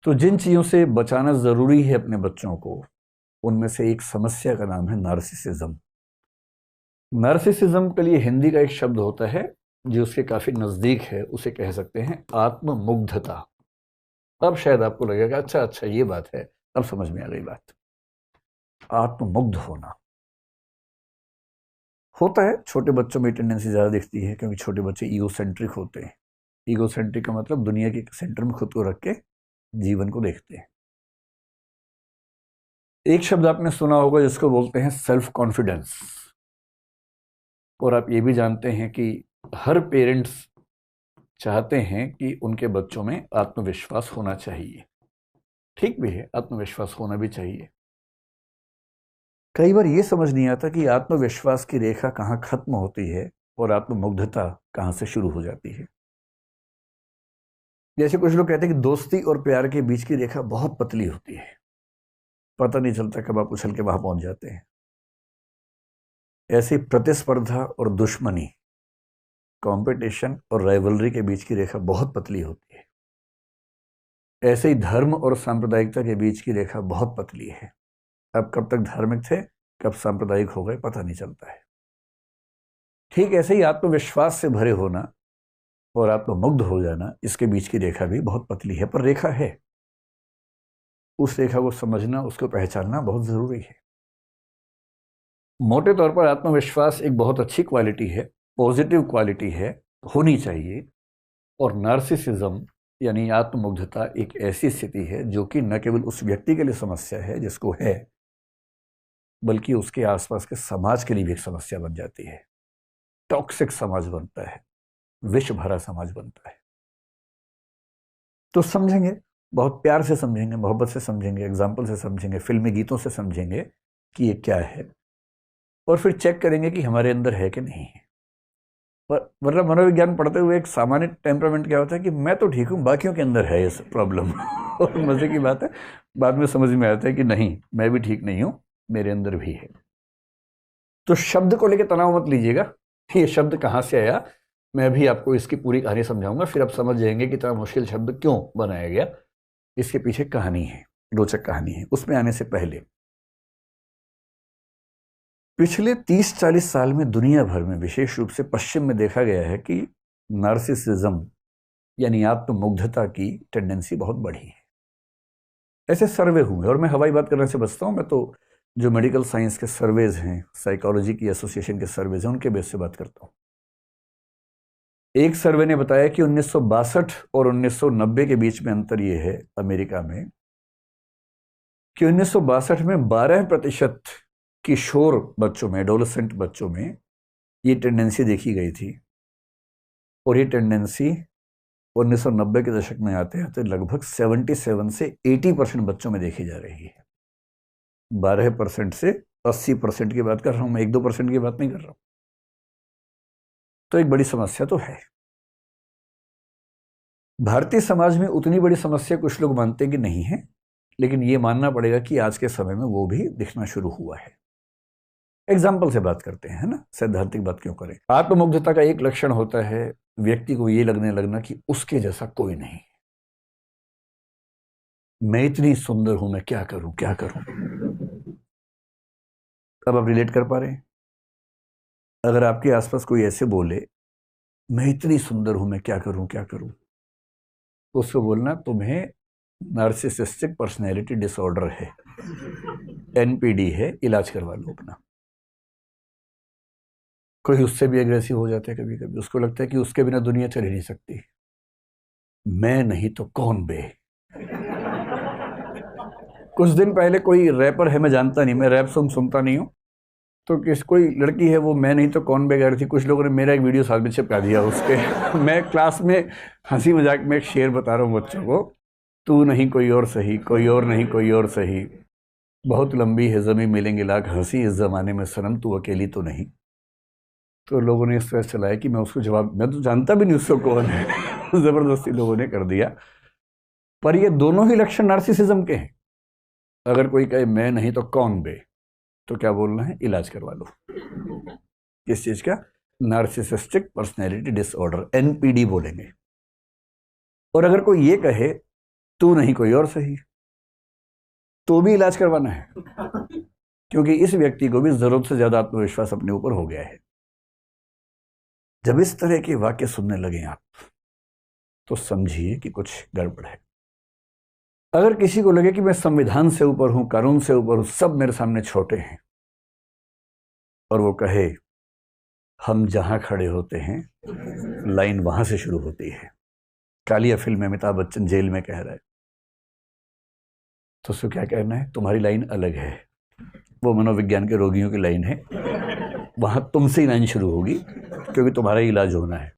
तो जिन चीज़ों से बचाना ज़रूरी है अपने बच्चों को, उनमें से एक समस्या का नाम है नार्सिसिज्म। नार्सिसिज्म के लिए हिंदी का एक शब्द होता है जो उसके काफ़ी नज़दीक है, उसे कह सकते हैं आत्ममुग्धता। अब शायद आपको लगेगा अच्छा अच्छा ये बात है, अब समझ में आ गई बात। आत्ममुग्ध होना होता है, छोटे बच्चों में टेंडेंसी ज़्यादा दिखती है क्योंकि छोटे बच्चे ईगोसेंट्रिक होते हैं। ईगोसेंट्रिक का मतलब दुनिया के सेंटर में खुद को रख के जीवन को देखते हैं। एक शब्द आपने सुना होगा जिसको बोलते हैं सेल्फ कॉन्फिडेंस। और आप ये भी जानते हैं कि हर पेरेंट्स चाहते हैं कि उनके बच्चों में आत्मविश्वास होना चाहिए। ठीक भी है, आत्मविश्वास होना भी चाहिए। कई बार ये समझ नहीं आता कि आत्मविश्वास की रेखा कहाँ खत्म होती है और आत्ममुग्धता कहाँ से शुरू हो जाती है। जैसे कुछ लोग कहते हैं कि दोस्ती और प्यार के बीच की रेखा बहुत पतली होती है, पता नहीं चलता कब आप उछल के वहां पहुंच जाते हैं। ऐसी प्रतिस्पर्धा और दुश्मनी, कंपटीशन और राइवलरी के बीच की रेखा बहुत पतली होती है। ऐसे ही धर्म और सांप्रदायिकता के बीच की रेखा बहुत पतली है। अब कब तक धार्मिक थे, कब सांप्रदायिक हो गए, पता नहीं चलता है। ठीक ऐसे ही आत्मविश्वास से भरे होना और आत्ममुग्ध हो जाना, इसके बीच की रेखा भी बहुत पतली है, पर रेखा है। उस रेखा को समझना, उसको पहचानना बहुत जरूरी है। मोटे तौर पर आत्मविश्वास एक बहुत अच्छी क्वालिटी है, पॉजिटिव क्वालिटी है, होनी चाहिए। और नार्सिसिज्म यानी आत्ममुग्धता एक ऐसी स्थिति है जो कि न केवल उस व्यक्ति के लिए समस्या है जिसको है, बल्कि उसके आसपास के समाज के लिए भी एक समस्या बन जाती है। टॉक्सिक समाज बनता है, विष भरा समाज बनता है। तो समझेंगे, बहुत प्यार से समझेंगे, मोहब्बत से समझेंगे, एग्जाम्पल से समझेंगे, फिल्मी गीतों से समझेंगे कि ये क्या है, और फिर चेक करेंगे कि हमारे अंदर है कि नहीं है। वरना मनोविज्ञान पढ़ते हुए एक सामान्य टेम्परामेंट क्या होता है कि मैं तो ठीक हूँ, बाकियों के अंदर है ये प्रॉब्लम। और मजे की बात है, बाद में समझ में आता है कि नहीं, मैं भी ठीक नहीं हूँ, मेरे अंदर भी है। तो शब्द को लेकर तनाव मत लीजिएगा, ये शब्द कहाँ से आया, मैं भी आपको इसकी पूरी कहानी समझाऊंगा, फिर आप समझ जाएंगे कि इतना मुश्किल शब्द क्यों बनाया गया। इसके पीछे कहानी है, रोचक कहानी है। उसमें आने से पहले पिछले 30-40 साल में दुनिया भर में, विशेष रूप से पश्चिम में, देखा गया है कि नार्सिसिज्म यानी आत्ममुग्धता की टेंडेंसी बहुत बढ़ी है। ऐसे सर्वे हुए, और मैं हवाई बात करने से बचता हूं, मैं तो जो मेडिकल साइंस के सर्वेज हैं, साइकोलॉजी की एसोसिएशन के सर्वेज हैं, उनके बेस से बात करता हूं। एक सर्वे ने बताया कि 1962 और 1990 के बीच में अंतर यह है अमेरिका में कि 1962 में 12% किशोर बच्चों में, एडोलेसेंट बच्चों में ये टेंडेंसी देखी गई थी, और ये टेंडेंसी 1990 के दशक में आते आते लगभग 77 से 80% बच्चों में देखी जा रही है। 12% से 80% की बात कर रहा हूं मैं, 1-2% की बात नहीं कर रहा हूं। तो एक बड़ी समस्या तो है। भारतीय समाज में उतनी बड़ी समस्या कुछ लोग मानते कि नहीं है, लेकिन ये मानना पड़ेगा कि आज के समय में वो भी दिखना शुरू हुआ है। एग्जाम्पल से बात करते हैं, है ना, सैद्धांतिक बात क्यों करें। आत्ममुग्धता का एक लक्षण होता है व्यक्ति को ये लगने लगना कि उसके जैसा कोई नहीं, मैं इतनी सुंदर हूं, मैं क्या करूं क्या करूं। अब आप रिलेट कर पा रहे हैं? अगर आपके आसपास कोई ऐसे बोले मैं इतनी सुंदर हूं, मैं क्या करूं क्या करूं, तो उसको बोलना तुम्हें नार्सिसिस्टिक पर्सनैलिटी डिसऑर्डर है, एनपीडी है, इलाज करवा लो अपना। कोई उससे भी एग्रेसिव हो जाता है कभी कभी, उसको लगता है कि उसके बिना दुनिया चल ही नहीं सकती, मैं नहीं तो कौन बे। कुछ दिन पहले कोई रैपर है, मैं जानता नहीं, मैं रैप सॉन्ग सुनता नहीं हूँ, तो कोई लड़की है, वो मैं नहीं तो कौन बे गा रही थी, कुछ लोगों ने मेरा एक वीडियो साथ में चिपका दिया उसके। मैं क्लास में हंसी मजाक में एक शेर बता रहा हूँ बच्चों को, तू नहीं कोई और सही, कोई और नहीं कोई और सही, बहुत लंबी है ज़मीं मिलेंगे लाख हंसी, इस ज़माने में सनम तू अकेली तो नहीं। तो लोगों ने इस तरह चलाया कि मैं उसको जवाब, मैं तो जानता भी नहीं उसको कौन है। ज़बरदस्ती लोगों ने कर दिया। पर ये दोनों ही लक्षण नार्सिसिज्म के हैं। अगर कोई कहे मैं नहीं तो कौन बे, तो क्या बोलना है, इलाज करवा लो। किस चीज़ का? नार्सिसिस्टिक पर्सनैलिटी डिसऑर्डर, एनपीडी बोलेंगे। और अगर कोई ये कहे तू नहीं कोई और सही, तो भी इलाज करवाना है, क्योंकि इस व्यक्ति को भी जरूरत से ज्यादा आत्मविश्वास अपने ऊपर हो गया है। जब इस तरह के वाक्य सुनने लगे आप, तो समझिए कि कुछ गड़बड़ है। अगर किसी को लगे कि मैं संविधान से ऊपर हूं, कानून से ऊपर हूं, सब मेरे सामने छोटे हैं, और वो कहे हम जहां खड़े होते हैं लाइन वहां से शुरू होती है, कालिया फिल्म में अमिताभ बच्चन जेल में कह रहा है, तो उसको क्या कहना है, तुम्हारी लाइन अलग है, वो मनोविज्ञान के रोगियों की लाइन है, वहां तुमसे ही लाइन शुरू होगी, क्योंकि तुम्हारा ही इलाज होना है।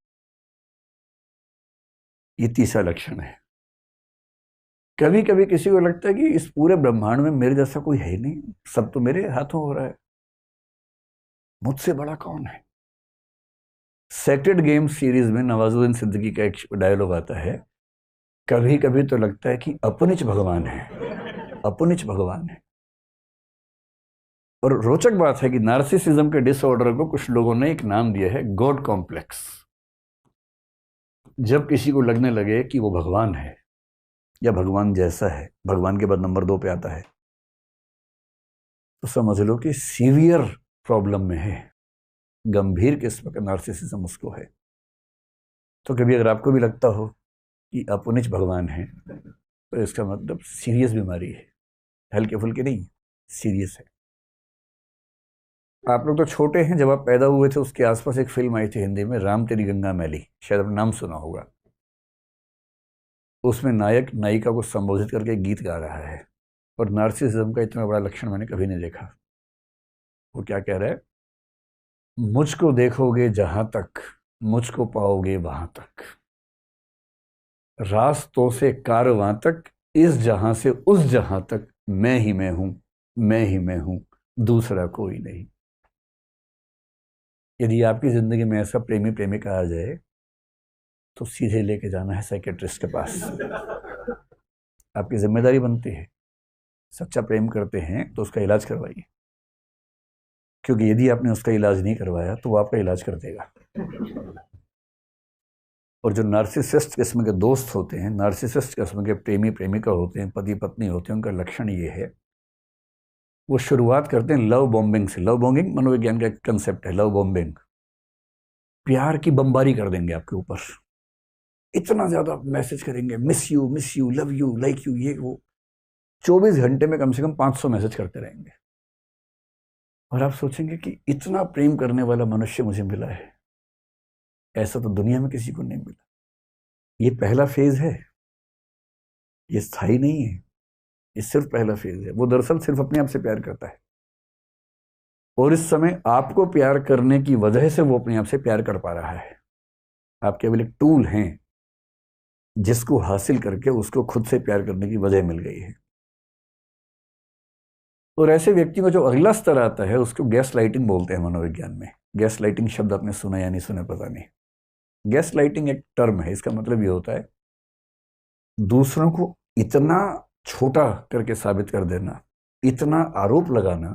ये तीसरा लक्षण है। कभी कभी किसी को लगता है कि इस पूरे ब्रह्मांड में मेरे जैसा कोई है नहीं, सब तो मेरे हाथों हो रहा है, मुझसे बड़ा कौन है। सेक्रेड गेम सीरीज में नवाजुद्दीन सिद्दीकी का एक डायलॉग आता है, कभी कभी तो लगता है कि अपनिच भगवान है, अपनिच भगवान है। और रोचक बात है कि नार्सिसिज्म के डिसऑर्डर को कुछ लोगों ने एक नाम दिया है, गॉड कॉम्प्लेक्स। जब किसी को लगने लगे कि वो भगवान है या भगवान जैसा है, भगवान के बाद नंबर 2 पे आता है, तो समझ लो कि सीवियर प्रॉब्लम में है, गंभीर किस्म का नार्सिसिज्म उसको है। तो कभी अगर आपको भी लगता हो कि अपनिच भगवान है, तो इसका मतलब सीरियस बीमारी है, हल्के फुल्के नहीं, सीरियस है। आप लोग तो छोटे हैं, जब आप पैदा हुए थे उसके आसपास एक फिल्म आई थी हिंदी में, राम तेरी गंगा मैली, शायद आपने नाम सुना होगा। उसमें नायक नायिका को संबोधित करके एक गीत गा रहा है, और नार्सिसिज्म का इतना बड़ा लक्षण मैंने कभी नहीं देखा। वो क्या कह रहा है, मुझको देखोगे जहां तक, मुझको पाओगे वहां तक, रास्तों से कारवां तक, इस जहां से उस जहां तक, मैं ही मैं हूं, मैं ही मैं हूं, दूसरा कोई नहीं। यदि आपकी जिंदगी में ऐसा प्रेमी प्रेमिका आ जाए, तो सीधे लेके जाना है साइकेट्रिस्ट के पास। आपकी जिम्मेदारी बनती है, सच्चा प्रेम करते हैं तो उसका इलाज करवाइए, क्योंकि यदि आपने उसका इलाज नहीं करवाया तो वो आपका इलाज कर देगा। और जो नार्सिसिस्ट किस्म के दोस्त होते हैं, नार्सिसिस्ट किस्म के प्रेमी प्रेमिका होते हैं, पति पत्नी होते हैं, उनका लक्षण ये है, वो शुरुआत करते हैं लव बॉम्बिंग से। लव बॉम्बिंग मनोविज्ञान का एक कंसेप्ट है, लव बॉम्बिंग। प्यार की बमबारी कर देंगे आपके ऊपर, इतना ज्यादा मैसेज करेंगे, miss you, love you, like you, ये वो। 24 घंटे में कम से कम 500 मैसेज करते रहेंगे, और आप सोचेंगे कि इतना प्रेम करने वाला मनुष्य मुझे मिला है, ऐसा तो दुनिया में किसी को नहीं मिला। ये पहला फेज है, ये स्थायी नहीं है, ये सिर्फ पहला फेज है। वो दरअसल सिर्फ अपने आप से प्यार करता है, और इस समय आपको प्यार करने की वजह से वो अपने आप से प्यार कर पा रहा है। आप केवल एक टूल हैं, जिसको हासिल करके उसको खुद से प्यार करने की वजह मिल गई है। और ऐसे व्यक्ति को जो अगला स्तर आता है, उसको गैस लाइटिंग बोलते हैं मनोविज्ञान में। गैस लाइटिंग शब्द आपने सुना या नहीं सुना पता नहीं। गैस लाइटिंग एक टर्म है, इसका मतलब ये होता है दूसरों को इतना छोटा करके साबित कर देना, इतना आरोप लगाना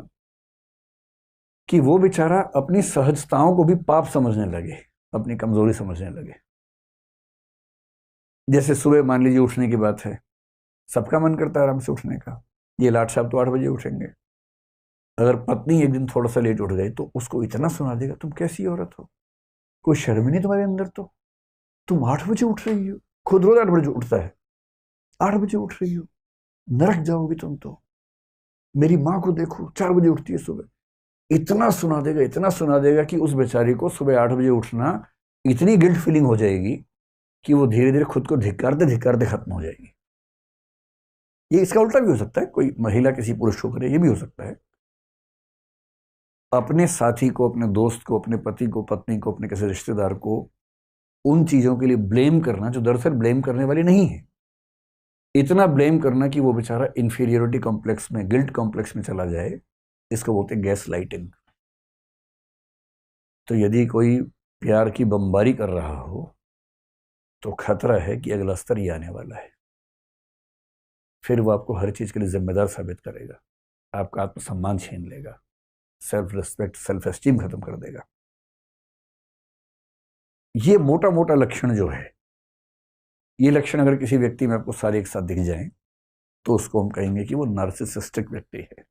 कि वो बेचारा अपनी सहजताओं को भी पाप समझने लगे, अपनी कमजोरी समझने लगे। जैसे सुबह मान लीजिए उठने की बात है, सबका मन करता है आराम से उठने का, ये लाट साहब तो 8 बजे उठेंगे। अगर पत्नी एक दिन थोड़ा सा लेट उठ गई तो उसको इतना सुना देगा, तुम कैसी औरत हो, कोई शर्म ही नहीं तुम्हारे अंदर, तो तुम 8 बजे उठ रही हो, खुद रोज 8 बजे उठता है, 8 बजे उठ रही हो, नरक जाओगी तुम तो, मेरी माँ को देखो 4 बजे उठती है सुबह। इतना सुना देगा, इतना सुना देगा कि उस बेचारी को सुबह 8 बजे उठना इतनी गिल्ट फीलिंग हो जाएगी कि वो धीरे धीरे खुद को धिक्कारते धिक्कारते खत्म हो जाएगी। ये इसका उल्टा भी हो सकता है, कोई महिला किसी पुरुष को करे, ये भी हो सकता है। अपने साथी को, अपने दोस्त को, अपने पति को, पत्नी को, अपने किसी रिश्तेदार को उन चीजों के लिए ब्लेम करना जो दरअसल ब्लेम करने वाली नहीं है, इतना ब्लेम करना कि वो बेचारा इंफीरियोरिटी कॉम्प्लेक्स में, गिल्ट कॉम्प्लेक्स में चला जाए, इसको बोलते हैं गैस लाइटिंग। तो यदि कोई प्यार की बमबारी कर रहा हो, तो खतरा है कि अगला स्तर ही आने वाला है। फिर वो आपको हर चीज के लिए जिम्मेदार साबित करेगा, आपका आत्मसम्मान छीन लेगा, सेल्फ रिस्पेक्ट, सेल्फ एस्टीम खत्म कर देगा। ये मोटा मोटा लक्षण जो है, ये लक्षण अगर किसी व्यक्ति में आपको सारे एक साथ दिख जाएं तो उसको हम कहेंगे कि वो नार्सिसिस्टिक व्यक्ति है।